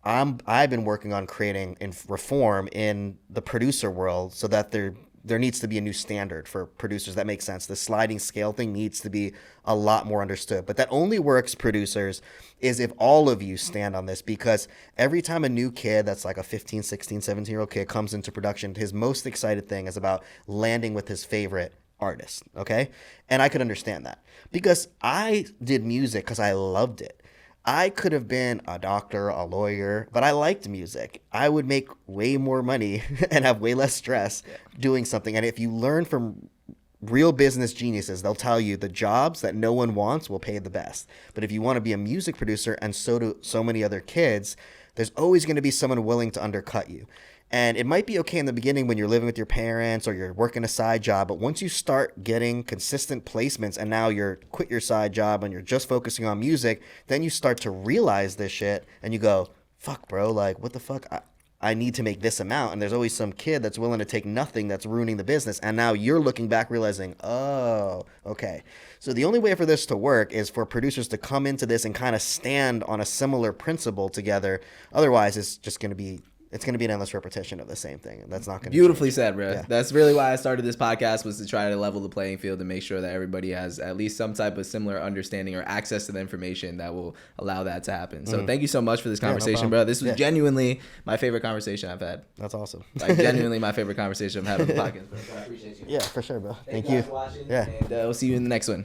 I've been working on creating reform in the producer world so that there needs to be a new standard for producers. That makes sense. The sliding scale thing needs to be a lot more understood. But that only works, producers, is if all of you stand on this, because every time a new kid that's like a 15, 16, 17-year-old kid comes into production, his most excited thing is about landing with his favorite artist, okay? And I could understand that because I did music because I loved it. I could have been a doctor, a lawyer, but I liked music. I would make way more money and have way less stress doing something. And if you learn from real business geniuses, they'll tell you the jobs that no one wants will pay the best. But if you want to be a music producer, and so do so many other kids, there's always going to be someone willing to undercut you. And it might be okay in the beginning when you're living with your parents or you're working a side job, but once you start getting consistent placements and now you're quit your side job and you're just focusing on music, then you start to realize this shit and you go, fuck, bro, like, what the fuck? I need to make this amount. And there's always some kid that's willing to take nothing that's ruining the business. And now you're looking back realizing, oh, okay. So the only way for this to work is for producers to come into this and kind of stand on a similar principle together. Otherwise, it's going to be an endless repetition of the same thing. And that's not going to Beautifully change. said, bro. Yeah. That's really why I started this podcast, was to try to level the playing field and make sure that everybody has at least some type of similar understanding or access to the information that will allow that to happen. So thank you so much for this conversation, bro. This was genuinely my favorite conversation I've had. That's awesome. Like, genuinely my favorite conversation I've had on the podcast, bro. So I appreciate you. Yeah, for sure, bro. Thank you you. guys for watching, Yeah. and we'll see you in the next one.